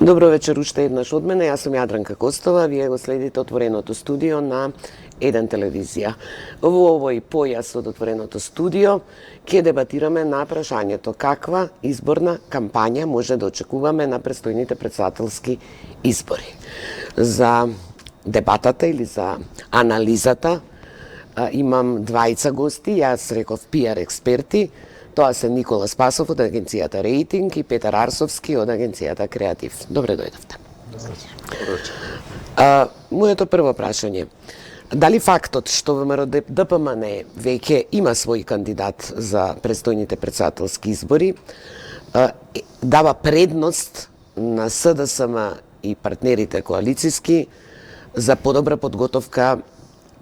Добро вечер уште еднаш од мене. Јас сум Јадранка Костова. Вие го следите Отвореното студио на Еден телевизија. Во овој појас од Отвореното студио ќе дебатираме на прашањето каква изборна кампања може да очекуваме на престојните претседателски избори. За дебатата или за анализата имам двајца гости, јас реков пиар експерти. Тоа се Никола Спасов од агенцијата Рейтинг и Петар Арсовски од агенцијата Креатив. Добре дојдовте. Моето прво прашање. Дали фактот што ВМРО ДПМН веќе има свој кандидат за престојните претседателски избори дава предност на СДСМ и партнерите коалициски за подобра подготовка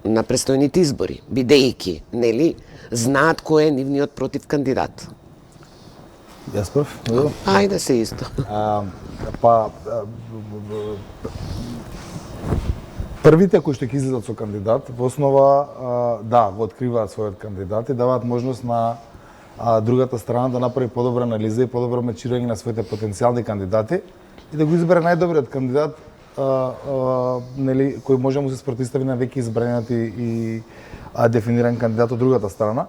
на престојните избори, бидејќи, нели, знаат кој е нивниот против кандидат? Јас прв? Ајде се исто. Првите кои што ќе излезат со кандидат, во основа, да, го откриваат својот кандидат и даваат можност на другата страна да направи подобра анализа и подобро мечирање на своите потенцијални кандидати и да го избере најдобриот кандидат нели, кој може да му се спротистави на веќе избраниот и дефиниран кандидат од другата страна.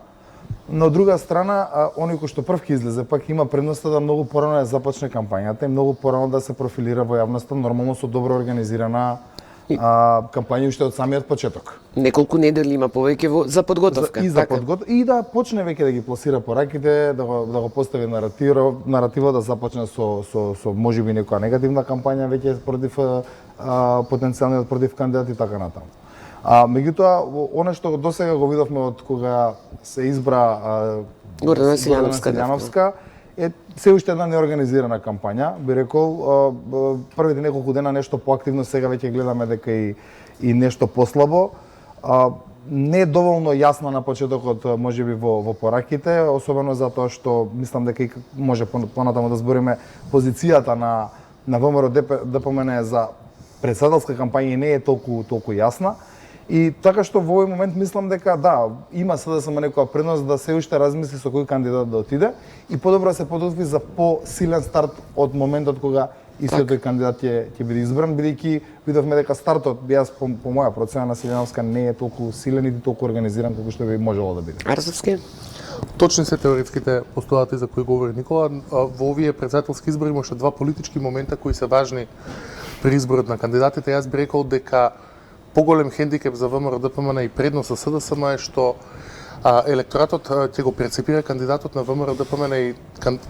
Но од друга страна, оној кој што прв ќе излезе, пак има предноста да многу порано да започне кампањата и многу порано да се профилира во јавноста, нормално со добро организирана кампања уште од самиот почеток. Неколку недели има повеќе за подготовка. И да почне веќе да ги пласира пораките, да го постави наративот да започне со можеби некоја негативна кампања веќе против потенцијалниот против кандидат и така натаму. Меѓутоа, она што досега го видовме од кога се избра Гордана Силјановска е се уште една неорганизирана кампања. Би рекол, првите неколку дена нешто поактивно, сега веќе гледаме дека и нешто послабо. Не е доволно јасна на почетокот, можеби во пораките, особено затоа што мислам дека и може понатаму да збориме позицијата на ВМРО ДПМН за претседателска кампања не е толку јасна. И така што во овој момент мислам дека да, има СДСМ некоја предност да се уште размисли со кој кандидат да отиде и подобро да се подготви за посилен старт од моментот кога истиот тој кандидат ќе биде избран, бидејќи видовме дека стартот, јас по моја процена на Силјановска не е толку силен и толку организиран колку што би можело да биде. Арсовски? Точни се теоретските постулати за кои говори Никола. Во овие претседателски избори имаше два политички момента кои се важни при изборот на кандидатите. Јас би рекол дека поголем хендикеп за ВМРО ДПМН и предност за СДСМ е што електоратот ќе го перцепира кандидатот на ВМРО ДПМН и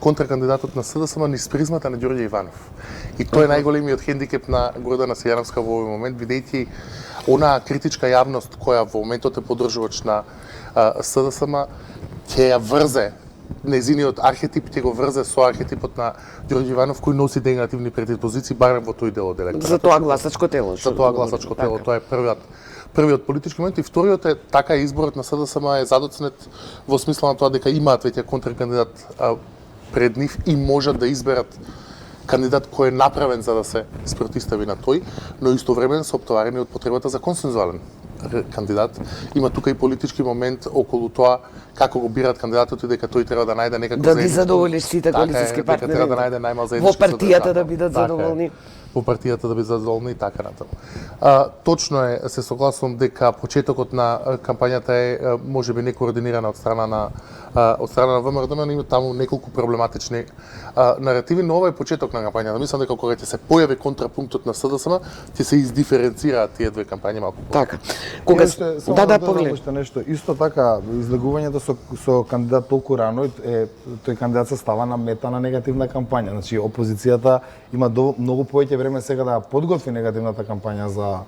контракандидатот на СДСМ низ призмата на Ѓорѓе Иванов. И тоа е најголемиот хендикеп на Гордана Силјановска во овој момент, бидејќи онаа критичка јавност која во моментот е поддржувач на СДСМ ќе ја врзе незиниот архетип, ќе го врзе со архетипот на Ѓорѓе Иванов кој носи негативни предиспозиции барем во тој дел од електоратот. За тоа гласачко тело. За тоа гласачко тело, тоа е првиот политички момент и вториот е така изборот на СДСМ е задоцнет во смисла на тоа дека имаат веќе контракандидат пред нив и можат да изберат кандидат кој е направен за да се спротистави на тој, но истовремено се оптоварени од потребата за консензуален кандидат. Има тука и политички момент околу тоа како го бираат кандидатот и дека тој треба да најде некако да ги задоволиш сите коалициски партнери. Треба да најде најмал заеднички во партијата да бидат задоволни. Во партијата да бидат задоволни и така натаму. Точно е, се согласувам дека почетокот на кампањата е можеби некоординирана од страна на ВМРО ДПМН, има таму неколку проблематични наративи, но ова е почеток на кампањата. Мислам дека кога ќе се појави контрапунктот на СДСМ, ќе се издиференцираат тие две кампањи малку. Така. Кога поглед нешто, исто така излегувањето со кандидат толку рано тој кандидат се става на мета на негативна кампања. Значи опозицијата има многу повеќе време сега да подготви негативната кампања за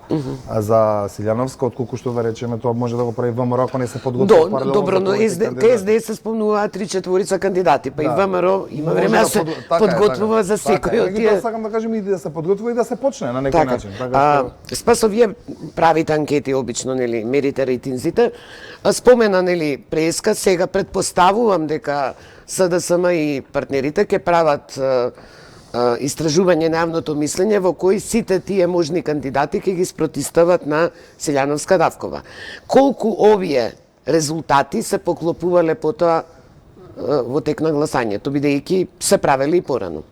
Силјановска, отколку што да речеме тоа може да го прави ВМРО ако не се подготви паралелно. Добро, но СДС се спомнуваат 3-4 кандидати, па и ВМРО има време да се подготвува за секој од тие. Сакам да кажем и да се подготвува и да се почне на некој начин. Спасо, вие правите анкети обично, нели, мерите рейтинзите. Спомена, нели, преска, сега предпоставувам дека СДСМ и партнерите ќе прават истражување на јавното мислење во кои сите тие можни кандидати ќе ги спротистават на Силјановска Давкова. Колку овие резултати се поклопувале потоа во тек на гласањето, бидејќи се правеле и порано?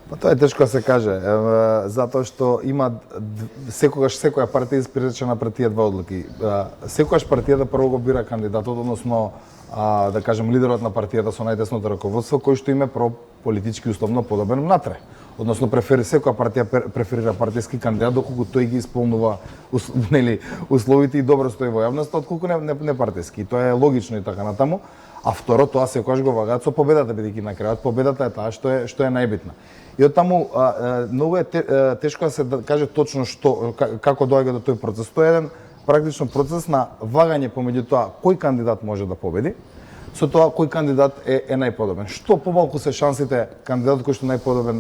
Па тоа е тешко да се каже, затоа што има секогаш секоја партија испречена пред тие два одлуки. Секогаш партијата прво го бира кандидатот, односно да кажем лидерот на партијата со најдесното раководство, кој што име политички условно подобен внатре. Односно секоја партија преферира партиски кандидат доколку тој ги исполнува условите и добро стои во јавноста, отколку не партиски. Тоа е логично и така натаму. А второ, тоа секогаш го вагаат со победата, бидејќи на крајот победата е таа што е најбитна. И од таму многу е тешко да се каже точно како доаѓа до тој процес. Тоа е еден практично процес на вагање помеѓу тоа кој кандидат може да победи, со тоа кој кандидат е најподобен. Што помалку се шансите кандидатот кој што најподобен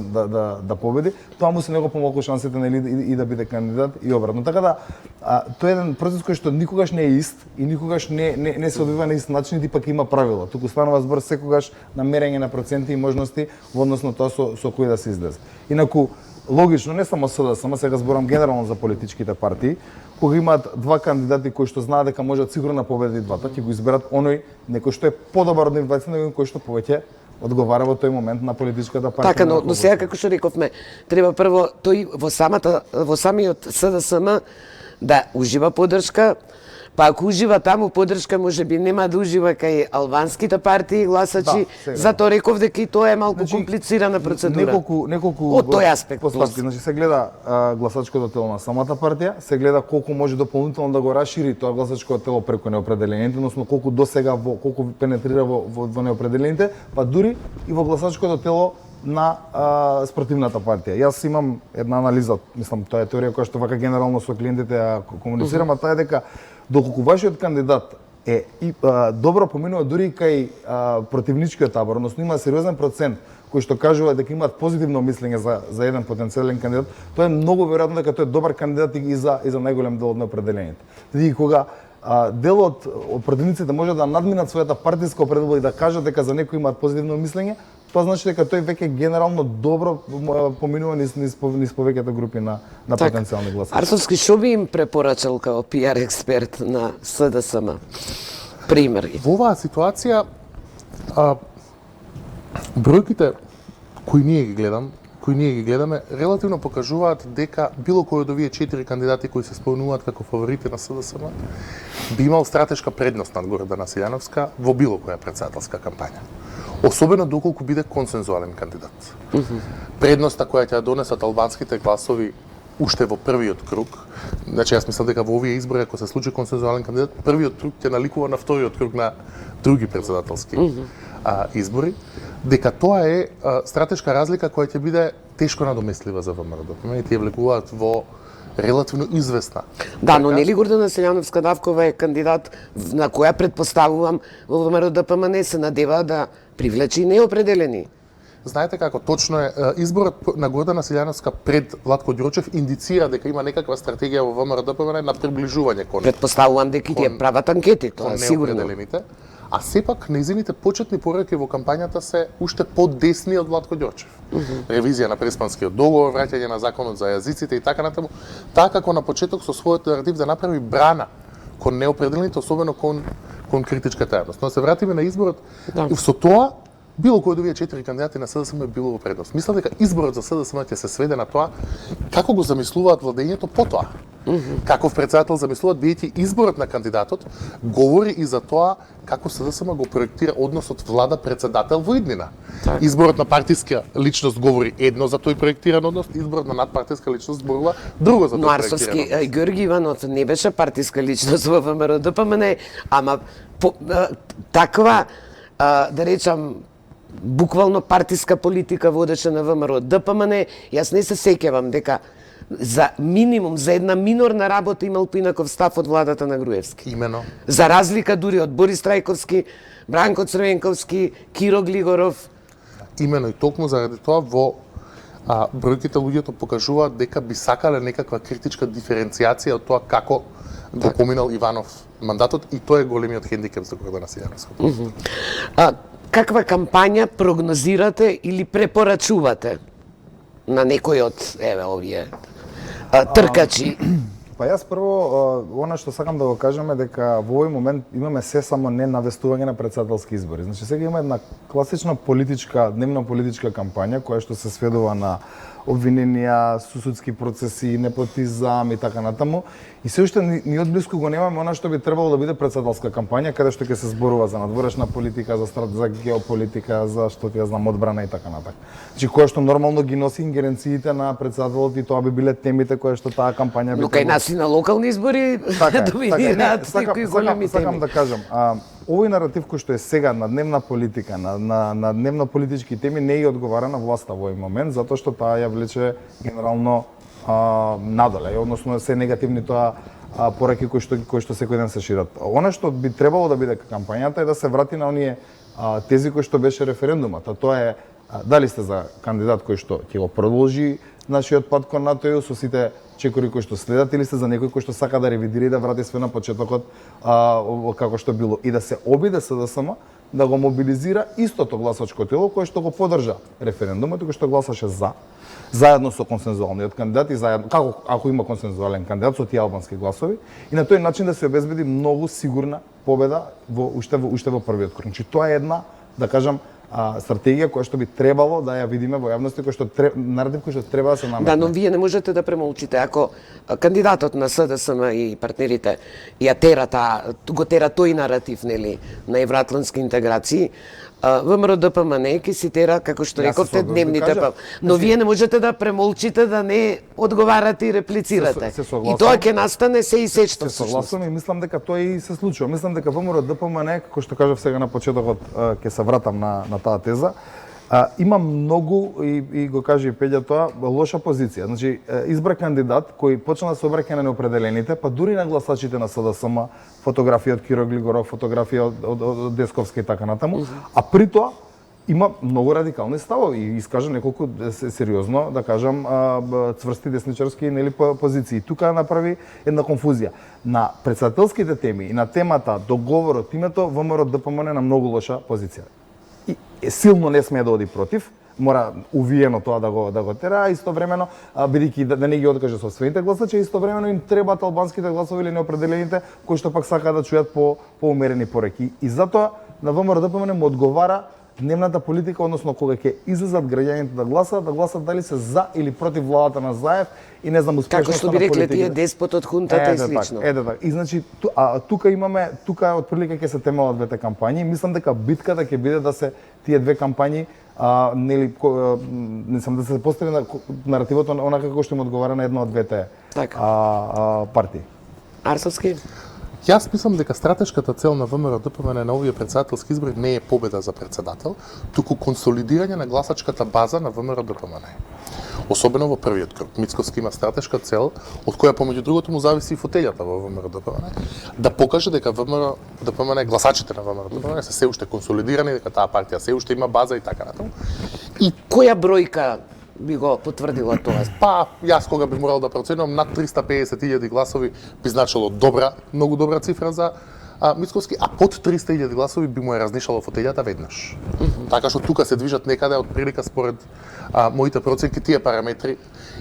да победи, тоа му се него помалку шансите и да биде кандидат и обратно. Така да тоа е еден процес кој што никогаш не е ист и никогаш не се одвива на ист начин и пак има правила. Туку станува збор секогаш на мерење на проценти и можности во однос на тоа со кој да се излезе. Инаку логично, не само СДСМ, сега зборам генерално за политичките партии, кога имаат два кандидати кои што знаат дека можат сигурно да победат двата, ќе го изберат оној некој што е подобар од нив двајца, него кој што повеќе одговара во тој момент на политичката партија. Така, но сега како што рековме, треба прво тој во самиот СДСМ да ужива поддршка. Па ако ужива таму поддршка, можеби нема да ужива кај албанските партии гласачи, затоа реков дека и тоа е малку комплицирана процедура. Неколку од тој аспект. Значи се гледа гласачкото тело на самата партија, се гледа колку може дополнително да го расшири тоа гласачко тело преку неопределените, односно колку досега колку пенетрира во неопределените, па дури и во гласачкото тело на спротивната партија. Јас имам една анализа, мислам, тоа е теорија која што вака генерално со клиентите комуницирам, а таа е дека доколку вашиот кандидат е добро поминува дури кај противничкиот табор, односно има сериозен процент кои што кажува дека имаат позитивно мислење за еден потенцијален кандидат, тоа е многу веројатно дека тој е добар кандидат и за најголем дел од неопределените. Бидејќи кога дел од противниците може да надминат својата партиска определба и да кажат дека за некој имаат позитивно мислење, тоа значи дека тој веќе генерално добро поминува низ повеќето групи на потенцијални гласачи. Арсовски, што би им препорачал као пиар експерт на СДСМ? Примери. Во оваа ситуација бројките кои ние ги гледаме, релативно покажуваат дека било кој од овие 4 кандидати кои се спомнуваат како фаворити на СДСМ би имал стратешка предност над Гордана Силјановска во било која претседателска кампања. Особено доколку биде консензуален кандидат. Предноста која ќе донесат албанските гласови уште во првиот круг, значи јас мислам дека во овие избори ако се случи консензуален кандидат, првиот круг ќе наликува на вториот круг на други претседателски избори, дека тоа е стратешка разлика која ќе биде тешко надомеслива за ВМРО. И тие влегуваат во релативно известна. Да, но нели Гордана Силјановска Давкова е кандидат на која предпоставувам во ВМРО не се надева да привлечи неопределени. Знаете како точно е изборот на Гордана Силјановска пред Владко Ѓорчев индицира дека има некаква стратегија во ВМРО на приближување кон. Предпоставувам дека тие прават анкети, тоа е сигурно. А сепак нејзините почетни пораки во кампањата се уште подесни од Владко Ѓорчев. Ревизија на Преспанскиот договор, враќање на законот за јазиците и така натаму, така како на почеток со својот наратив да направи брана кон неопределените, особено кон критичката јавност. Но се вратиме на изборот, со тоа било кој од овие 4 кандидати на СДСМ било во предност. Мислам дека изборот за СДСМ ќе се сведе на тоа како го замислуваат владењето потоа. Каков претседател замислуваат, бидејќи изборот на кандидатот говори и за тоа како СДСМ го проектира односот влада-председател во иднина. Изборот на партиска личност говори едно за тој проектиран однос, изборот на надпартиска личност зборува друго за тој проектиран однос. Но Арсовски, Ѓорги Иванов не беше партиска личност во ВМРО, ама таква, да речам, буквално партиска политика водеше на ВМРО. Јас не се сеќавам дека за минимум, за една минорна работа имал поинаков став од владата на Груевски. Имено. За разлика дури од Борис Трајковски, Бранко Црвенковски, Киро Глигоров. Имено и токму заради тоа во бројките луѓето покажуваат дека би сакале некаква критичка диференцијација од тоа како го поминал Иванов мандатот и тоа е големиот хендикеп за Гордана Силјановска. Каква кампања прогнозирате или препорачувате на некој од овие тркачи? Па јас прво, она што сакам да го кажам е дека во овој момент имаме се само не навестување на претседателски избори. Значи сега има една класична политичка, дневна политичка кампања која што се сведува на обвиненија, судски процеси, непотизам и така натаму. И се уште ни одблиску го немаме она што би требало да биде претседателска кампања, каде што ќе се зборува за надворешна политика, за геополитика, за што ти ја знам одбрана и така натаму. Значи која што нормално ги носи ингеренциите на претседателот и тоа би биле темите кои што таа кампања би. Но кај нас и на локални избори доминираат некои големи теми. Сакам да кажам, овој наратив кој што е сега на дневна политика, на дневно политички теми не ја одговара на власта во овој момент, затоа што таа ја влече генерално надоле, односно се негативни тоа пораки кои што секој ден се шират. Она што би требало да биде кампањата е да се врати на оние тези кои што беше референдумот, тоа е дали сте за кандидат кој што ќе го продолжи нашиот пат кон НАТО со сите чекори кои што следат, или сте за некој кој што сака да ревидира и да врати све на почетокот како што било, и да се обиде СДСМ да го мобилизира истото гласачко тело кое што го поддржа референдумот и кој што гласаше за, заедно со консензуалниот кандидат и заедно ако има консензуален кандидат со тие албански гласови, и на тој начин да се обезбеди многу сигурна победа уште во првиот круг. Значи тоа е една, да кажам, стратегија која што би требало да ја видиме во јавноста, кој што наратив кој што треба да се наметне. Да, но вие не можете да премолчите ако кандидатот на СДСМ и партнерите ја го тера тој наратив, нели, на евроатлантски интеграции, ВМРО ДПМН ќе си тера, како што рековте, дневните пап. Но вие не можете да премолчите, да не одговарате и реплицирате. И тоа ќе настане се и сечто. Се согласувам и мислам дека тоа и се случува. Мислам дека ВМРО ДПМН, како што кажав сега на почетокот, ќе се вратам на таа теза, има многу, и го каже и Пеѓа тоа, лоша позиција. Значи, избра кандидат кој почна да се обраќа на неопределените, па дури на гласачите на СДСМ, фотографија од Киро Глигоров, фотографија од Десковска и така натаму, а при тоа има многу радикални ставови и искажа неколку сериозно, да кажам, цврсти десничарски, нели, позиции. Тука направи една конфузија. На претседателските теми и на темата договорот, името ВМРО ДПМН на многу лоша позиција. И силно не смее да оди против, мора увиено тоа да го тера, истовремено бидејќи да не ги откаже собствените гласачи, истовремено им требаат албанските гласови или неопределените кои што пак сакаат да чујат поумерени пореки. И затоа на ВМРО ДПМН му одговара дневната политика, односно кога ќе излезат граѓаните да гласат дали се за или против владата на Заев и не знам успешноста како што би рекле тие деспот од хунтата и слично. Така. И значи тука отприлика ќе се темелат двете кампањи. Мислам дека битката ќе биде да се тие две кампањи нели не сам да се постави на наративот онака како што им одговара на една од двете партии. Арсовски. Јас мислам дека стратешката цел на ВМРО ДПМН на овие претседателски избори не е победа за претседател, туку консолидирање на гласачката база на ВМРО ДПМН. Особено во првиот круг. Мицковски има стратешка цел, од која помеѓу другото му зависи и фотелјата во ВМРО ДПМН, да покаже дека ВМРО ДПМН, гласачите на ВМРО ДПМН се уште консолидирани, дека таа партија се уште има база и така натаму. И која бројка би го потврдила тоа? Па, јас кога би морал да проценувам, над 350.000 гласови би значило многу добра цифра за Мицковски, а под 300.000 гласови би му е разнишало фотелјата веднаш. Така што тука се движат некаде од прилика според моите проценки тие параметри.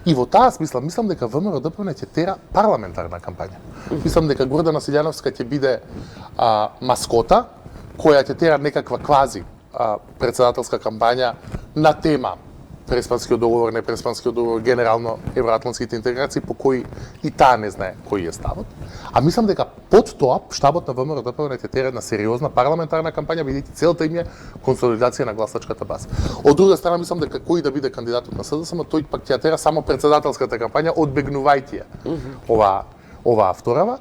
И во таа смисла, мислам дека ВМРО ДПМН ќе тера парламентарна кампања. Мислам дека Гордана Силјановска ќе биде маскота која ќе тера некаква квази претседателска кампања на тема преспанскиот договор, не преспанскиот договор, генерално евроатлантските интеграции по кои и таа не знае кој е ставот. А мислам дека под тоа штабот на ВМРО ДПМН ќе тера една сериозна парламентарна кампања, бидејќи целта им е консолидација на гласачката база. Од друга страна мислам дека кој да биде кандидатот на СДСМ, тој пак ќе тера само претседателската кампања, одбегнувајќи ја оваа вторава,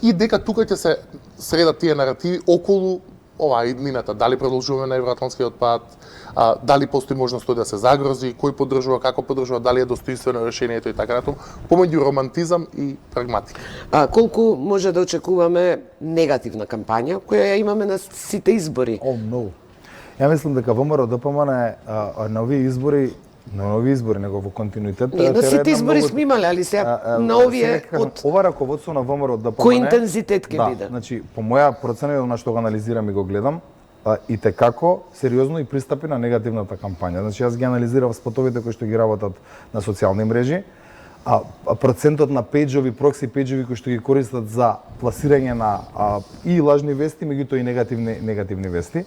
и дека тука ќе се средат тие наративи околу иднината, дали продолжуваме на евроатлантскиот пат, дали постои можност тој да се загрози, кој поддржува, како поддржува, дали е достоинствено решението и така натаму, помеѓу романтизам и прагматика. Колку може да очекуваме негативна кампања која ја имаме на сите избори? Многу. Ја мислам дека ВМРО ДПМН на овие избори, него во континуитет. Ние на сите избори сме имале, али сега на овие од ова раководство на ВМРО ДПМН. Кој интензитет ќе биде? Значи, по моја процена, на што го анализирам и го гледам, и текако сериозно и пристапи на негативната кампања. Значи, јас ги анализирав спотовите кои што ги работат на социјални мрежи, процентот на пејџови, прокси пејџови кои што ги користат за пласирање на и лажни вести, меѓутоа и негативни вести,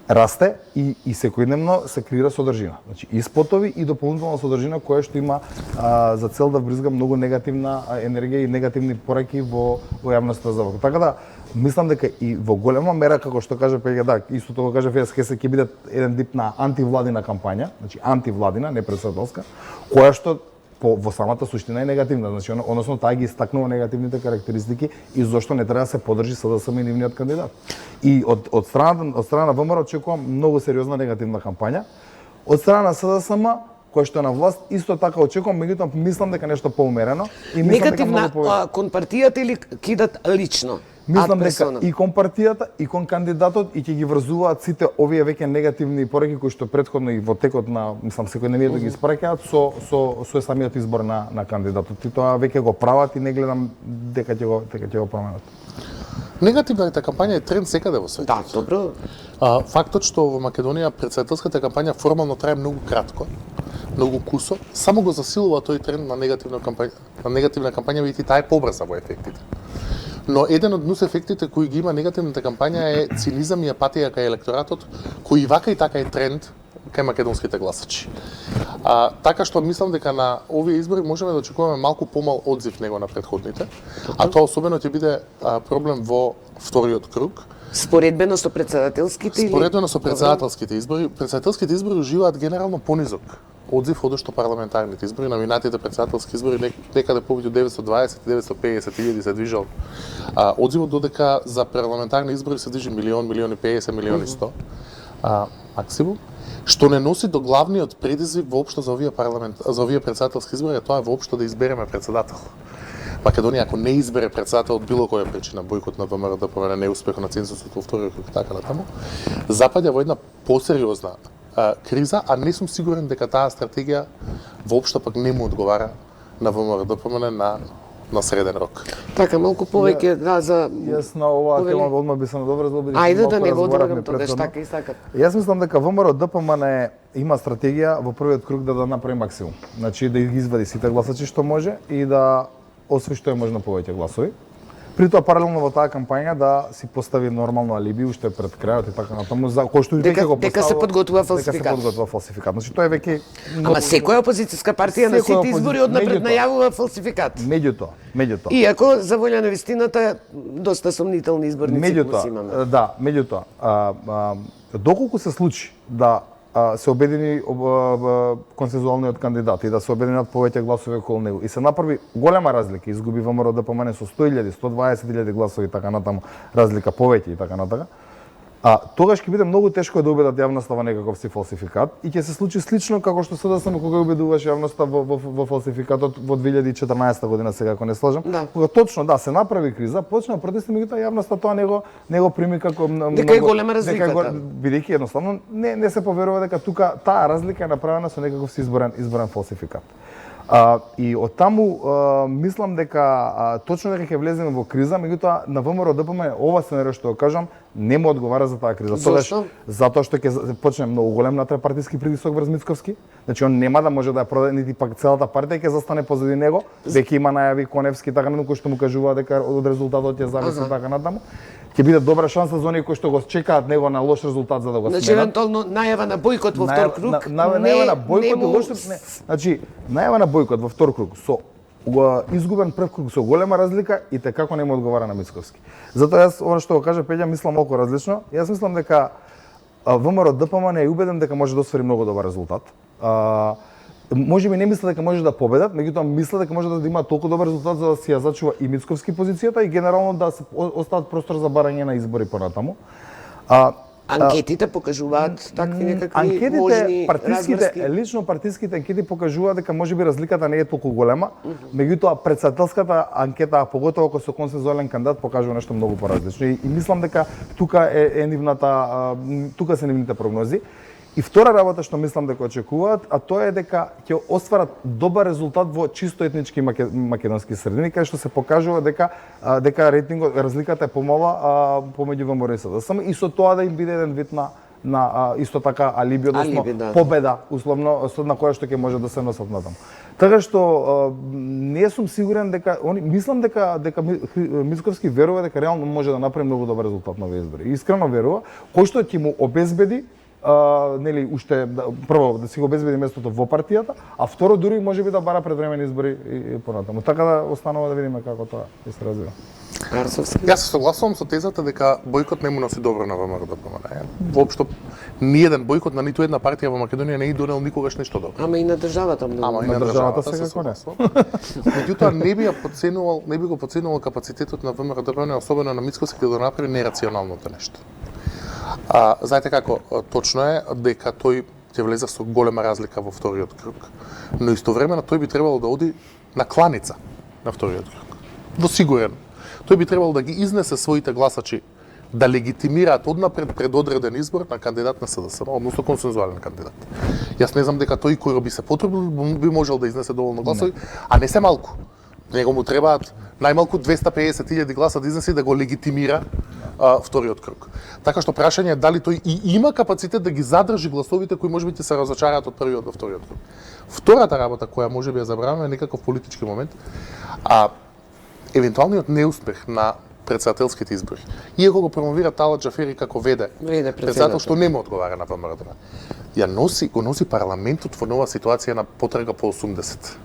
расте и секојдневно се креира содржина. Значи и спотови и дополнителна содржина која што има за цел да врзга многу негативна енергија и негативни пораки во јавноста за вака. Така да мислам дека и во голема мера, како што кажа Пеѓа, да, исто тоа кажа Ферес, ќе биде еден тип на антивладина кампања, значи антивладина, не председателска, која што во самата суштина е негативна, значи односно таа ги истакнува негативните карактеристики и зошто не треба да се поддржи СДСМ и нивниот кандидат. И од страна на ВМРО очекувам многу сериозна негативна кампања. Од страна на СДСМ, која што е на власт, исто така очекувам, меѓутоа мислам дека нешто поумерено и мислам негативна кон партијата или кидат лично? Мислам дека и кон партијата, и кон кандидатот, и ќе ги врзуваат сите овие веќе негативни пораки кои што претходно и во текот на, мислам, секојдневието ги испраќаат со самиот избор на кандидатот. И тоа веќе го прават и не гледам дека ќе го променат. Негативната кампања е тренд секаде во светот. Да, добро. Фактот што во Македонија председателската кампања формално трае многу кратко, многу кусо, само го засилува тој тренд на негативна кампања, бидејќи таа е побрза во ефектите. Но еден од нус ефектите кои ги има негативната кампања е цинизам и апатија кај електоратот, кој и вака и така е тренд кај македонските гласачи. Така што мислам дека на овие избори можеме да очекуваме малку помал одзив него на претходните, а тоа особено ќе биде проблем во вториот круг. Споредбено со председателските или? Споредбено со председателските избори. Председателските избори уживаат генерално понизок одзив одошто парламентарните избори. На минатите председателски избори некаде повеќе 920-950 илјади се движал одзивот, додека за парламентарни избори се движи милион, милион и 50, милион и 100 максимум, што не носи до главниот предизвик воопшто за овие председателски избори, тоа е воопшто да избереме председател. Македонија ако не избере председател од било која причина, бојкот на ВМРО, да повере неуспех на цензусот во вториот круг, така натаму, запаѓа во една посериозна криза, а не сум сигурен дека таа стратегија воопшто пак не му одговара на ВМРО ДПМН на среден рок. Така, малку повеќе за Јас на оваа тема одма би се надоврзал, бидејќи ајде да не го одворам тогаш, така и сакат. Јас мислам дека ВМРО ДПМН има стратегија во првиот круг да направи максимум. Значи да ги извади сите гласачи што може и да освои што е можно повеќе гласови. При тоа паралелно во таа кампања да си постави нормално алиби уште пред крајот и така натаму за кој што веќе го поставува. Дека се подготвува фалсификат. Дека се подготвува фалсификат. Значи тоа е веќе Ама секоја опозицијска партија на сите избори однапред најавува фалсификат. Меѓутоа. Иако за волја на вистината доста сомнителни изборни циклуси имаме. Да, меѓутоа, доколку се случи да се обедини консензуалниот кандидат и да се обединат повеќе гласови околу него и се направи голема разлика, изгуби ВМРО ДПМН со 100.000, 120.000 гласови така натаму, разлика повеќе и така натака. Тогаш ќе биде многу тешко да убедат јавноста во некаков си фалсификат и ќе се случи слично како што СДСМ кога убедуваше јавноста во фалсификатот во 2014 година, сега ако не слажам. Да. Кога точно се направи криза, почна протести, меѓутоа јавноста тоа не го прими како дека е голема разликата. Бидејќи едноставно не се поверува дека тука таа разлика е направена со некаков си изборен фалсификат. И од таму мислам дека точно дека ќе влеземе во криза, меѓутоа на ВМРО ДПМН ова сценарио што го кажам не му одговара за таа криза. Зошто? Затоа што ќе почне многу голем натпартиски притисок врз Мицковски. Значи он нема да може да ја продаде, нити пак целата партија ќе застане позади него. Веќе има најави Коневски така кој што му кажува дека од резултатот ќе зависи така натаму. Ќе биде добра шанса за оние кои што го чекаат него на лош резултат за да го сменат. Значи евентуално најава на бојкот во втор круг. Најава на бојкот значи најава на бојкот во втор круг со изгубен прв круг со голема разлика и како не му одговара на Мицковски. Затоа јас она што го кажа Пеѓа мислам малку различно. Јас мислам дека ВМРО ДПМН е убеден дека може да освари многу добар резултат. Може би не мисля дека може да победат, меѓутоа мисля дека може да има толку добар резултат за да си ја зачува и Мицковски позицијата и генерално да се остават простор за барање на избори понатаму. Анкетите покажуваат такви некакви можни размрски. Лично партиските анкети покажуваат дека можеби разликата не е толку голема, меѓутоа председателската анкета, поготово ако со консензуален кандидат, покажува нешто многу поразлично. И мислам дека тука е нивната, тука се нивните прогнози. И втора работа што мислам дека очекуваат, а тоа е дека ќе остварат добар резултат во чисто етнички македонски средини, кај што се покажува дека рейтингот, разликата е помала помеѓу ВМРО и СДСМ и со тоа да им биде еден вид на исто така алиби, односно победа, условно, на која што ќе може да се носат натаму. Така што не сум сигурен дека мислам дека Мицковски верува дека реално може да направи многу добар резултат на овие избори. Искрено верува, кој што ќе му обезбеди нели уште прво да си го обезбеди местото во партијата, а второ дури можеби да бара предвремени избори и понатаму. Така да останува да видиме како тоа ќе се развива. Арсовски. Јас се согласувам со тезата дека бојкот не му носи добро на ВМРО-ДПМН. Воопшто ниеден бојкот на ниту една партија во Македонија не е донел никогаш ништо добро. Ама и на државата многу. Ама и На на државата државата се секако не. согласувам. Меѓутоа не би го подценувал капацитетот на ВМРО-ДПМН, особено на Мицковски, да направи нерационалното нешто. Знаете како, точно е дека тој ќе влезе со голема разлика во вториот круг, но истовремено тој би требало да оди на кланица на вториот круг. Во сигурен. Тој би требало да ги изнесе своите гласачи да легитимираат однапред предодреден избор на кандидат на СДСМ, односно консензуален кандидат. Јас не знам дека тој кој би се потребил би можел да изнесе доволно гласови, а не се малку. Него му требаат најмалку 250.000 гласа да изнесе да го легитимира вториот круг. Така што прашање е дали тој и има капацитет да ги задржи гласовите кои можеби ќе се разочараат од првиот до вториот круг. Втората работа која можеби ја забраваме е некаков политички момент, евентуалниот неуспех на претседателските избори. Иако го промовира Талат Џафери како веде председател што не му одговара на ВМРО-ДПМН. Го носи парламентот во нова ситуација на потрага по 80.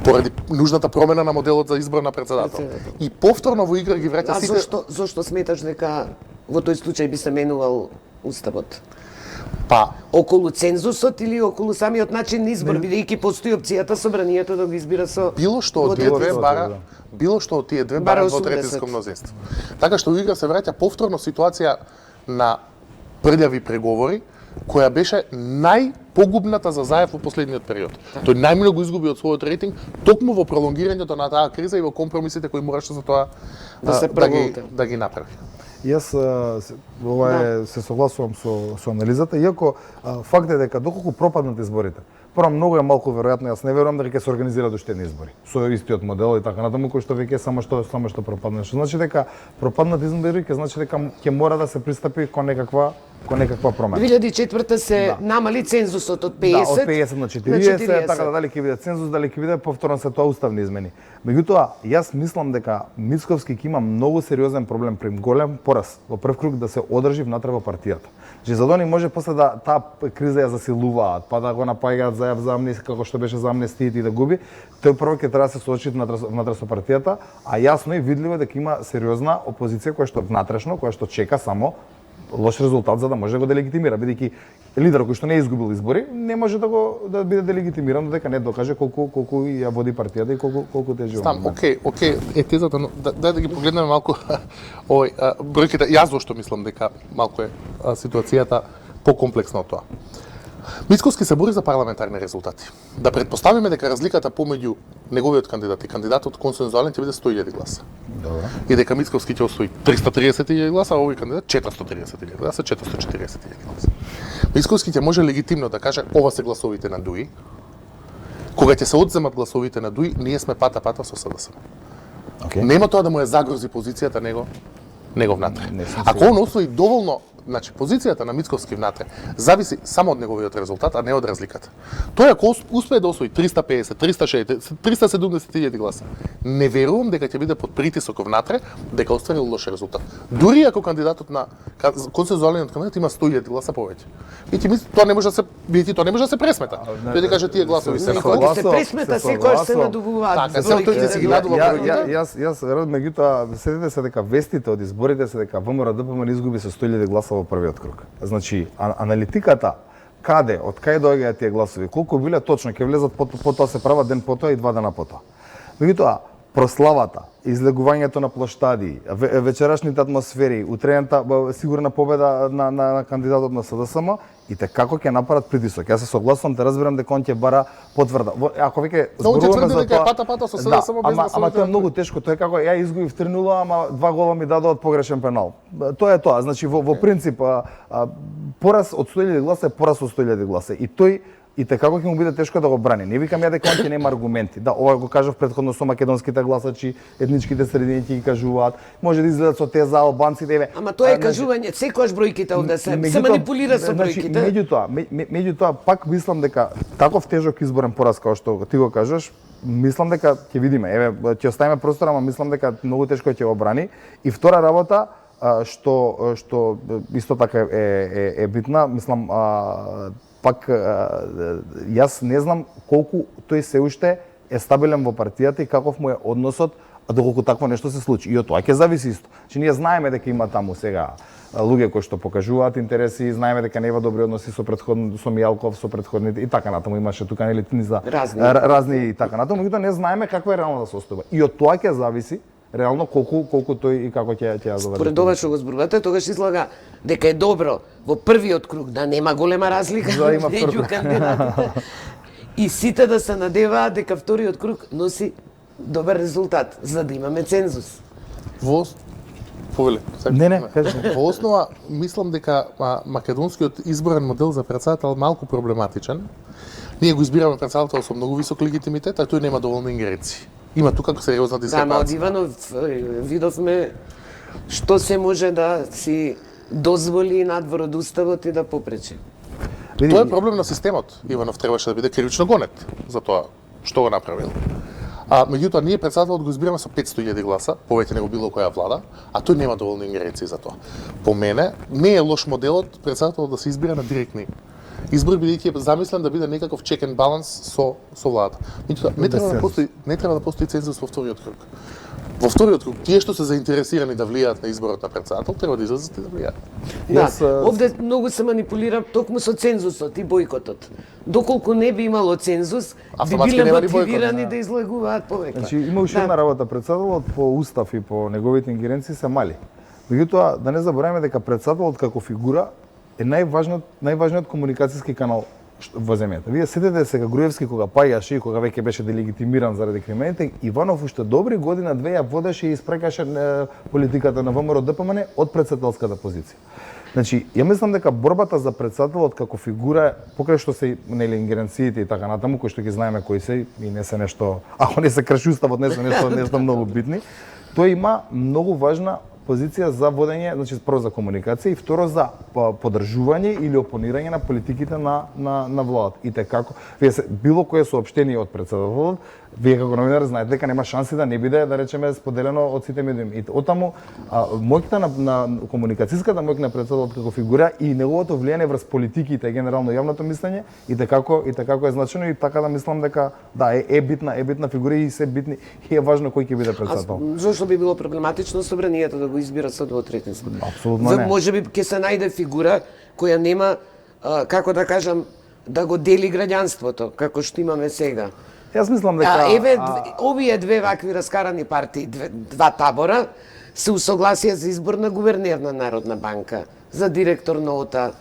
Поради нужната промена на моделот за избор на председател. И повторно во игра ги враќа сите. Зошто сметаш дека во тој случај би се менувал уставот? Па, Околу цензусот или околу самиот начин на избор, бидејќи постои опцијата собранието да го избира со било што од тие две бара двотретинско мнозинство. Така што во игра се враќа повторно ситуација на прљави преговори, која беше најпогубната за Заев во последниот период. Тој најмногу изгуби од својот рейтинг токму во пролонгирањето на таа криза и во компромисите кои мораше за тоа да ги направи. Јас се согласувам со анализата, иако факт е дека доколку пропаднат изборите, прво многу е малку веројатно, јас не верувам дека ќе се организираат уште едни избори со истиот модел и така натаму, кој што веќе само што пропадне. Што значи дека пропаднат избори ќе значи дека ќе мора да се пристапи кон некаква промена. 2004 се намали цензусот од 50 од 50 на 40, така да дали ќе биде цензус, дали ќе биде повторно се тоа уставни измени. Меѓутоа, јас мислам дека Мицковски ќе има многу сериозен проблем при голем пораз во прв круг да се одржи внатре во партијата. Че за да не може после да таа криза ја засилуваат, па да го напаѓаат Заев за амнестија како што беше за амнестиите и да губи, тој прво ќе треба да се соочи внатре со партијата, а јасно и видливо е дека има сериозна опозиција која што внатрешно, која што чека само лош резултат за да може да го делегитимира, бидејќи лидер кој што не е изгубил избори не може да биде делегитимиран додека не докаже колку ја води партијата и колку тежи. Стам, окей, е тезата, но дај да ги погледнеме малку бројките. Јас зошто мислам дека малку е ситуацијата покомплексна од тоа. Мицковски се бори за парламентарни резултати. Да претпоставиме дека разликата помеѓу неговиот кандидат и кандидатот консензуален ќе биде 100.000 гласа. Добро. И дека Мицковски ќе освои 330.000 гласа, а овој кандидат 430.000 гласа, 440.000 гласа. Мицковски ќе може легитимно да каже ова се гласовите на ДУИ. Кога ќе се одземат гласовите на ДУИ, ние сме пата со СДСМ. Нема тоа да му ја загрози позицијата него внатре. Ако он освои доволно, значи позицијата на Мицковски внатре зависи само од неговиот резултат, а не од разликата. Тој ако успее да освои 350, 360, 370.000 гласа, не верувам дека ќе биде под притисок внатре дека оствари лош резултат. Дури ако кандидатот на консензуалниот кандидат има 100.000 гласа повеќе. И ти мисли тоа не може да се пресмета. Тој да каже тие гласови се Кога се пресмета секојаш се надувуваат. Така, тој ќе си ги надува. Јас меѓутоа сетете се дека вестите од изборите се дека ВМРО-ДПМН изгуби со 100.000 гласа во првиот круг. Значи, аналитиката од кај доаѓаат тие гласови, колку биле точно ќе влезат потоа се прават ден потоа и 2 дена потоа. Меѓутоа, прославата, излегувањето на плоштади, вечерашните атмосфери, утрената сигурна победа на кандидатот на СДСМ и како ќе направат притисок. Јас се согласувам, те разбирам дека он ќе бара потврда. Ако веќе зборуваме за тоа, пата со СДСМ без да ама тоа е многу тешко, тоа е како ја изгубив 3-0, ама 2 гола ми дадоа погрешен пенал. Тоа е тоа. Значи во принцип пораз од 100.000 гласа е пораз од 100.000 гласа и тој и како ќе му биде тешко да го брани. Не викам ја дека он ќе нема аргументи. Да, ова го кажав претходно со македонските гласачи, етничките средини ќе ги кажуваат, може да излезат со теза албанците, еве. Ама тоа е кажување, секогаш бројките овде се манипулира со бројките. Меѓутоа, пак мислам дека таков тежок изборен пораз како што ти го кажеш, мислам дека ќе видиме. Еве, ќе оставиме простор, ама мислам дека многу тешко ќе го брани. И втора работа, што исто така е битна, мислам, пак јас не знам колку тој се уште е стабилен во партијата и каков му е односот доколку такво нешто се случи. И од тоа ќе зависи исто. Че ние знаеме дека има таму сега луѓе кои што покажуваат интереси, знаеме дека нема добри односи со Мијалков, со претходните и така натаму, имаше тука нели за разни и така натаму, меѓутоа не знаеме каква е реалната состојба. И од тоа ќе зависи реално колку тој и како ќе ја заврши. Според ова што го зборувате, тогаш излага дека е добро во првиот круг да нема голема разлика меѓу кандидатите. И сите да се надеваат дека вториот круг носи добар резултат, за да имаме цензус. Повеле. Не, кажи. Во основа, мислам дека македонскиот изборен модел за претседател е малку проблематичен. Ние го избираме претседател со многу висок легитимитет, а тој нема доволно ингеренции. Има тука сериозна дискрепација. Да, од Иванов видовме што се може да си дозволи надвор од уставот и да попречи. Тоа е проблем на системот. Иванов требаше да биде кривично гонет за тоа што го направил. Меѓутоа, ние претседателот го избираме со 500.000 гласа, повеќе него било која влада, а тој нема доволно ингеренции за тоа. По мене, не е лош моделот претседателот да се избира на директни избори, бидејќи е замислен да биде некаков check and balance со владата. Меѓутоа, не треба да постои цензус во вториот круг. Во вториот круг, тие што се заинтересирани да влијаат на изборот на претседател, треба да излезат и да влијаат. Да, овде многу се манипулира токму со цензусот и бојкотот. Доколку не би имало цензус, би биле мотивирани да излагуваат повеќе. Значи, има уште една работа. Претседателот по устав и по неговите ингеренции се мали. Меѓутоа, да не забораваме дека претседателот како фигура е најважниот комуникацијски канал во земјата. Вие сетете сега Груевски кога паѓаше и кога веќе беше делегитимиран заради кримените, Иванов уште добри година две ја водеше и испрекаше политиката на ВМРО ДПМН од претседателската позиција. Значи, ја мислам дека борбата за претседателот како фигура, покрај што се нели ингеренциите и така натаму, кои што ги знаеме кои се и не се нешто, ако не се крши уставот, не се нешто многу битни, тој има многу важна позиција за водење, значи прво за комуникација и второ за поддржување или опонирање на политиките на владата. И како било кое соопштение од претседателот, вие како новинар знаете дека нема шанси да не биде, да речеме, споделено од сите медиуми. И отаму моќта на комуникацијската моќ на претседателот како фигура и неговото влијание врз политиките, генерално јавното мислење, и како е значено и така да мислам дека да е битна фигура и се битни и е важно кој ќе биде претседател. Зошто би било проблематично собранието да го избира со двотретинско? Апсолутно не. Можеби ќе се најде фигура која нема, како да кажам, да го дели граѓанството, како што имаме сега. Јас мислам дека овие две вакви раскарани партии, два табора, се усогласија за избор на гувернер на Народна банка, за директор на ОТА.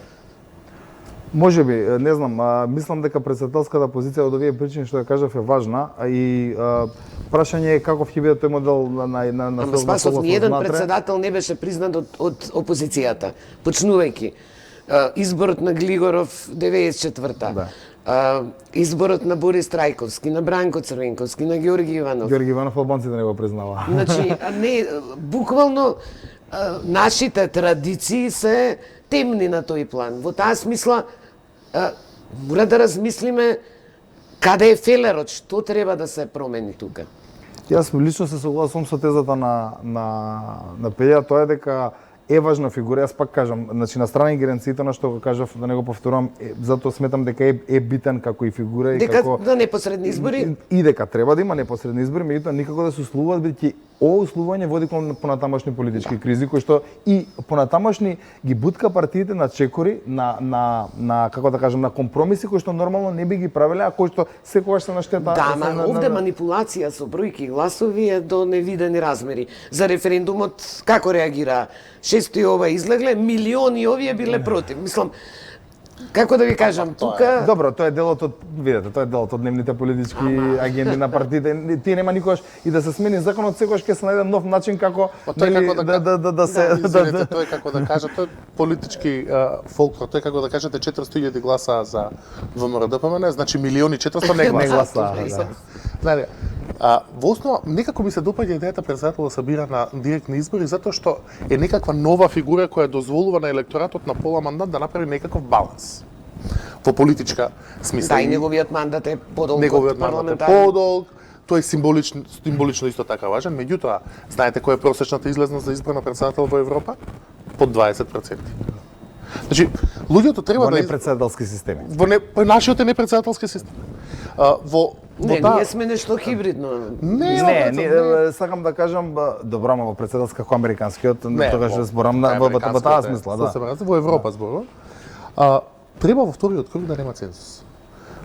Можеби, не знам, мислам дека претседателската позиција од овие причини што ја кажав е важна, и прашање е каков ќе биде тој модел на Ама Спасов, ниеден претседател не беше признат од опозицијата, почнувајќи изборот на Глигоров 94-та. Да. Изборот на Борис Трајковски, на Бранко Црвенковски, на Георги Иванов. Георги Иванов албанците не го признава. Значи, не, буквално нашите традиции се темни на тој план. Во таа смисла мора да размислиме каде е фелерот, што треба да се промени тука. Јас лично се согласувам со тезата на Пеја, тоа е дека е важна фигура, јас пак кажам, значи на страна ингеренциите на што го кажав, да не го повторувам, затоа сметам дека е битен како и фигура и дека како на непосредни избори и дека треба да има непосредни избори, меѓутоа никако да се условуваат, бидејќи ова условување води кон понатамошни политички кризи кои што и понатамошни ги бутка партиите на чекори, на како да кажам, на компромиси кои што нормално не би ги правеле, а кои што секогаш се на штета. Да, ама овде манипулација со бројки и гласови е до невидени размери. За референдумот како реагира? 600 ова излегле, милиони овие биле против. Мислам, Како да ви кажам, тука Добро, тоа е делот од, видете, тоа е делот од дневните политички агенди на партиите. Тие нема никогаш и да се смени законот, секогаш ќе се најде нов начин како да се извините, тој како да кажа, тој политички фолклор, тој како да кажете 400.000 гласа за ВМРО-ДПМН, значи милиони 400 не гласа. Знаете, во основа некако ми се допаѓа идејата председател да се бира на директни избори затоа што е некаква нова фигура која дозволува на електоратот на пола мандат да направи некаков баланс во политичка смисла. Да, и неговиот мандат е подолг Неговиот од мандат е парламентарни. подолг, тој е символично исто така важен, меѓутоа, знаете која е просечната излезност за избор на председател во Европа? Под 20%. Значи, луѓето треба во да непредседателски системи. Нашиот е непредседателски систем. Не, ние сме нешто хибридно. Не, сакам да кажам, добро, ама во председателска како американскиот, тогаш зборам во таа смисла, да. Во Европа зборувам. Треба во вториот круг да нема цензус.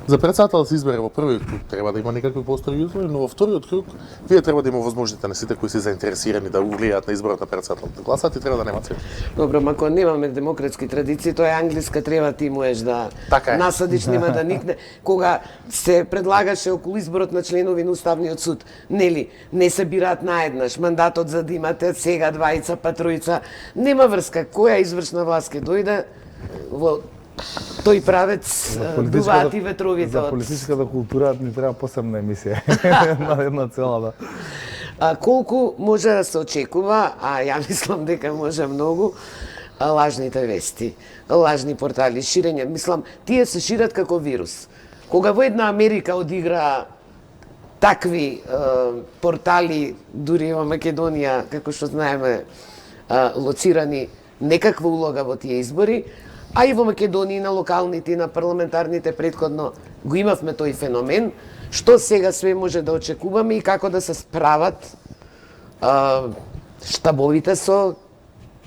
За председател да се избере во првиот круг треба да има некакви постојни услови, но во вториот круг вие треба да има возможните на сите кои се заинтересирани да влијаат на изборот на председател да гласат и треба да нема цензус. Добро, ако немаме демократски традиции, тоа е англиска, треба ти можеш да насадиш, нема да никне. Кога се предлагаше околу изборот на членови на Уставниот суд, нели, не се бираат наеднаш, мандатот за да имате сега двајца, па тројца, нема врска, која извршна власт ќе дојде во тој правец дуваат и ветровите за политичката култура ни треба посебна емисија на една цела, да. Колку може да се очекува, а ја мислам дека може многу, лажните вести, лажни портали, ширење, мислам, тие се шират како вирус. Кога во една Америка одигра такви портали, дури во Македонија, како што знаеме, лоцирани некаква улога во тие избори, а и во Македонија на локалните и на парламентарните претходно го имавме тој феномен, што сега све може да очекуваме и како да се справат штабовите со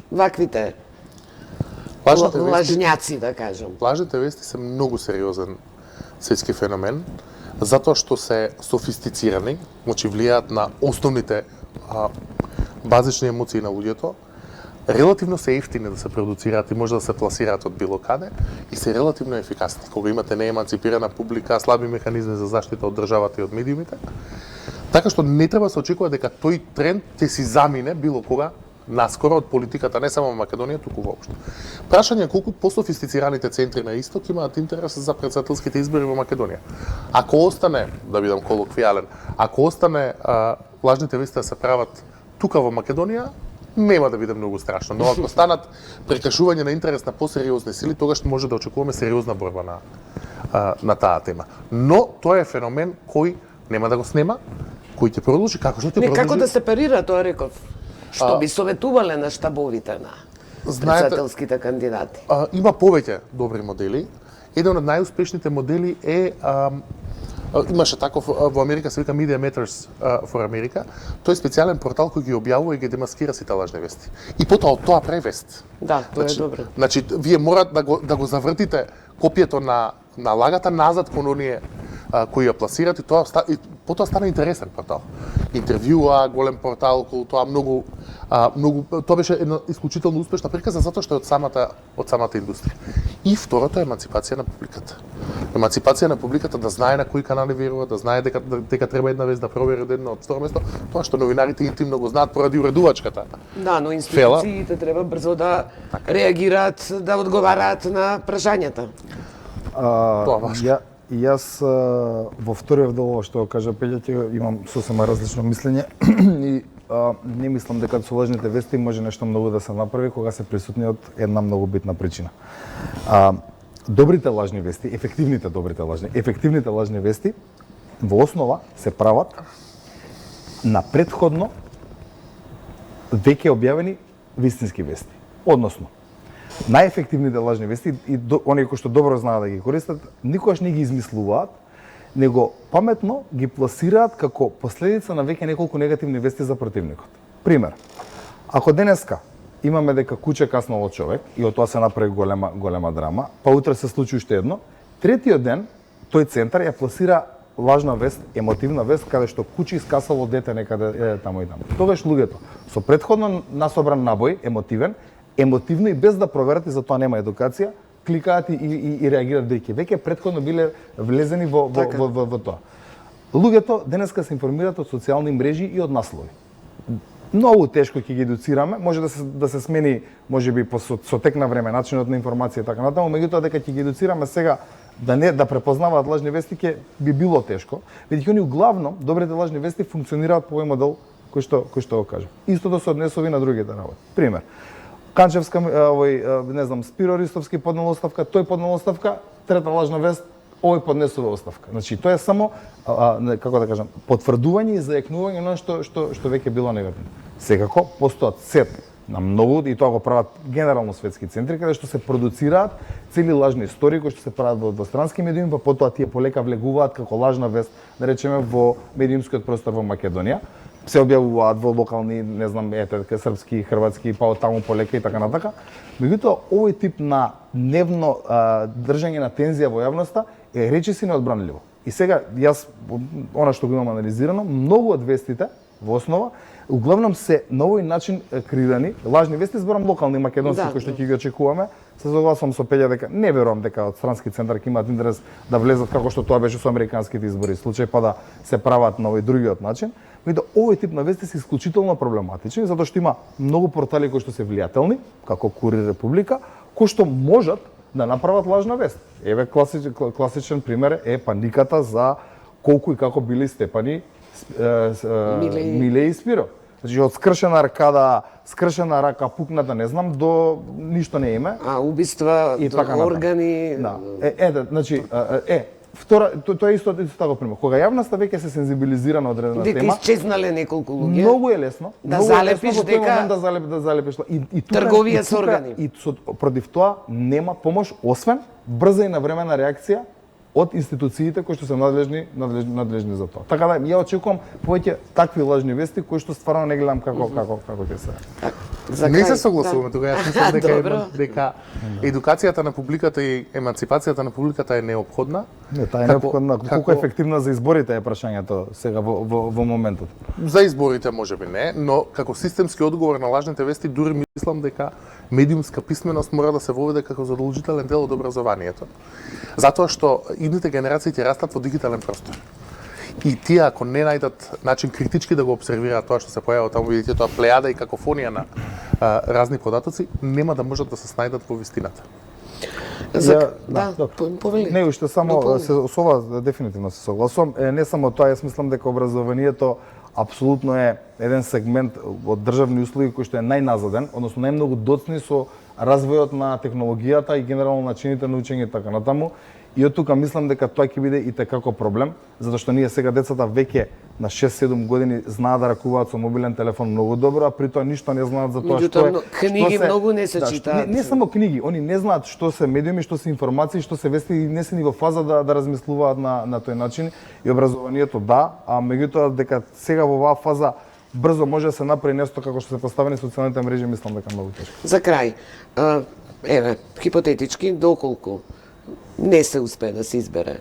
ваквите лажњаци, да кажам. Лажните вести се многу сериозен светски феномен, затоа што се софистицирани, значи влијаат на основните базични емоции на луѓето, релативно се ефтини да се продуцираат и може да се пласираат од било каде и се релативно ефикасни. Кога имате нееманципирана публика, слаби механизми за заштита од државата и од медиумите, така што не треба да се очекува дека тој тренд ќе си замине било кога наскоро од политиката, не само во Македонија, туку воопшто. Прашање колку пософистицираните центри на исток имаат интерес за председателските избори во Македонија. Ако остане, да бидам колоквијален, ако остане лажните вести да се прават тука во Македонија, нема да биде многу страшно, но ако станат прекашување на интерес на посериозни сили, тогаш може да очекуваме сериозна борба на таа тема. Но тоа е феномен кој нема да го снема, кој ќе продолжи, како што ќе продолжи. Како да се парира, тоа реков. Што би советувале на штабовите на председателските кандидати? Има повеќе добри модели. Еден од најуспешните модели е имаше таков во Америка се вика Media Matters for America. Тој е специјален портал кој ги објавува и ги демаскира сите лажни вести. И потоа од тоа прави вест. Да, тоа е добро. Значи вие морат да го завртите копието на лагата назад кон оние кои ја пласират и потоа стана интересен портал. Интервјуа, голем портал, околу тоа многу тоа беше една исклучително успешна приказна затоа што е од самата индустрија. И второто е еманципација на публиката. Еманципација на публиката да знае на кои канали верува, да знае дека треба една вест да провери од едно од второ место, тоа што новинарите интимно го знаат поради уредувачката. Да, но институциите треба брзо да реагираат, да одговараат на прашањата. Тоа важно. Јас во вториот дел што кажа Пеља имам сосема различно мислење и не мислам дека со лажните вести може нешто многу да се направи кога се присутни од една многу битна причина. Добрите лажни вести, ефективните лажни вести во основа се прават на претходно веќе објавени вистински вести. Односно, најефективните лажни вести и оние кои што добро знаат да ги користат, никогаш не ги измислуваат, него паметно ги пласираат како последица на веќе неколку негативни вести за противникот. Пример, ако денеска имаме дека куќе каснало човек и од тоа се направи голема драма, па утре се случи уште едно, третиот ден тој центар ја пласира лажна вест, емотивна вест, каде што куќе искасало дете некаде таму и таму. Тогаш луѓето со претходно насобран набој, емотивно и без да проверат и за тоа нема едукација, кликаат и реагираат веќе претходно биле влезени во Така. во тоа. Луѓето денеска се информираат од социјални мрежи и од наслови. Многу тешко ќе ги едуцираме, може да се смени можеби со тек на време начинот на информација и така натаму, меѓутоа дека ќе ги едуцираме сега да препознаваат лажни вести ќе би било тешко, бидејќи они главно добрите лажни вести функционираат по овој модел кој што го кажам. Истото се однесува и на другите работи. Пример, Канчевска, не знам, Спиро Ристовски поднел оставка, тој поднел оставка, трета лажна вест, овој поднесува оставка. Значи, тоа е само, како да кажам, потврдување и зајакнување на што веќе било негативно. Секако, постојат сет на многу, и тоа го прават генерално светски центри, каде што се продуцираат цели лажни истории кои што се прават во странски медиуми, па потоа тие полека влегуваат како лажна вест, да речеме, во медиумскиот простор во Македонија. Се објавуваат во локални, не знам, српски, хрватски, па од таму полека и така натака. Меѓутоа, овој тип на дневно држање на тензија во јавноста е речиси неодбранливо. И сега, јас, она што го имам анализирано, многу од вестите, во основа, углавном се на овој начин креирани, лажни вести, зборам локални македонски, кои што ќе ги очекуваме, се согласувам со Пеѓа дека не верувам дека од странски центар ќе имаат интерес да влезат како што тоа беше со американските избори, случај па да се прават на овој другиот начин. Овој тип на вести се исклучително проблематични, затоа што има многу портали кои што се влијателни, како Курир Република, кои што можат да направат лажна вест. Еве класичен пример е паниката за колку и како били степани Миле и Спиро. Значи од скршена рака, пукната, не знам, до ништо не име. Убиства, и така органи. Да. Значи, втора, тоа е исто тако пример. Кога јавноста веќе се сензибилизира на одредена тема, дека исчезнале неколку луѓе. Многу е лесно. Да залепиш дека да залепиш. И трговија со органи. И против тоа нема помош освен брза и навремена реакција од институциите кои што се надлежни за тоа. Така да ја очекувам повеќе такви лажни вести кои што стварно не гледам како ќе се. Не се согласуваме тука, јас мислам дека едукацијата на публиката и еманципацијата на публиката е неопходна. Не, таа е неопходна. Колку ефективна за изборите е прашањето сега во моментот. За изборите можеби не, но како системски одговор на лажните вести дури мислам дека медиумска писменост мора да се воведе како задолжителен дел од образованието. Затоа што идните генерации ќе растат во дигитален простор. И тие ако не најдат начин критички да го обсервираат тоа што се појавува таму, видите тоа плејада и какофонија на разни податоци, нема да можат да се снајдат во вистината. Повели. Не, уште само со ова дефинитивно се согласувам. Не само тоа, јас мислам дека образованието апсолутно е еден сегмент од државни услуги кој што е најназаден, односно најмногу доцни со развојот на технологијата и генерално начините на учење и така натаму. И од тука мислам дека тоа ќе биде и текако проблем, затоа што ние сега децата веќе на 6-7 години знаат да ракуваат со мобилен телефон многу добро, а при тоа ништо не знаат за тоа што е. Книги многу не се читаат. Не само книги, они не знаат што се медиуми, што се информации, што се вести и не се ни во фаза да размислуваат на тој начин. И образованието а меѓутоа дека сега во оваа фаза брзо може да се направи нешто како што се поставени социјалните мрежи, мислам дека многу тешко. За крај, еве, хипотетички, доколку не се успее да се избере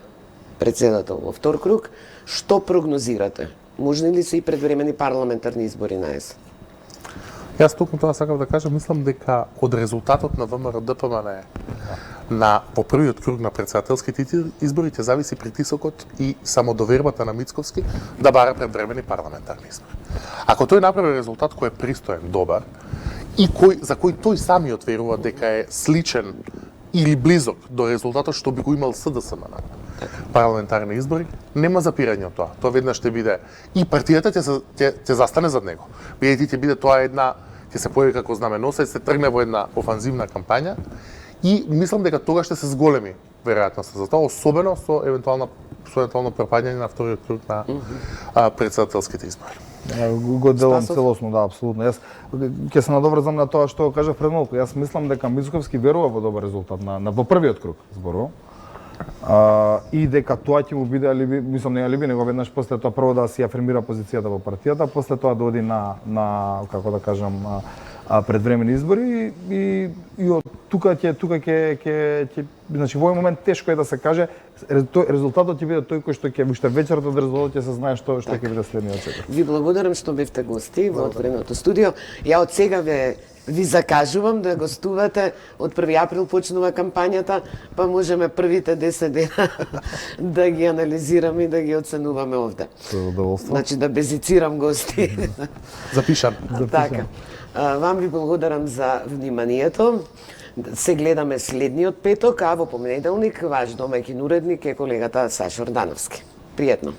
председател во втор круг, што прогнозирате? Можни ли се и предвремени парламентарни избори на есен? Јас токму тоа сакав да кажам, мислам дека од резултатот на ВМРО-ДПМН во првиот круг на председателските избори ќе зависи притисокот и самодовербата на Мицковски да бара предвремени парламентарни избори. Ако тој направи резултат кој е пристоен, добар и за кој тој самиот верува дека е сличен или близок до резултатот што би го имал СДСМ на парламентарни избори, нема запирање од тоа. Тоа веднаш ќе биде и партијата ќе застане зад него. Бидејќи ќе биде тоа ќе се појави како знаменосец, се тргне во една офанзивна кампања и мислам дека тогаш ќе се зголеми веројатноста за тоа, особено со евентуално пропаѓање на вториот круг на председателските избори. Го делам целосно, да, апсолутно. Јас ќе се надоврзам на тоа што кажав пред малку. Јас мислам дека Мицковски верува во добар резултат во првиот круг зборува. И дека тоа ќе му биде алиби, мислам не алиби, него веднаш после тоа прво да си афирмира позицијата во партијата, после тоа да оди на како да кажам предвремени избори и од тука ќе значи во овој момент тешко е да се каже, резултатот ќе биде тој кој што ќе уште вечерот од резултатот ќе се знае што ќе биде следниот цикл. Ви благодарам што бевте гости во отвореното студио. Ја од сега ве ви закажувам да гостувате. Од 1 април почнува кампањата, па можеме првите 10 дена да ги анализираме и да ги оценуваме овде. Со удоволство. Значи да безицирам гости. Запишан. Така. Вам ви благодарам за вниманието. Се гледаме следниот петок, а во понеделник ваш домаќин уредник е колегата Сашо Ордановски. Пријатно.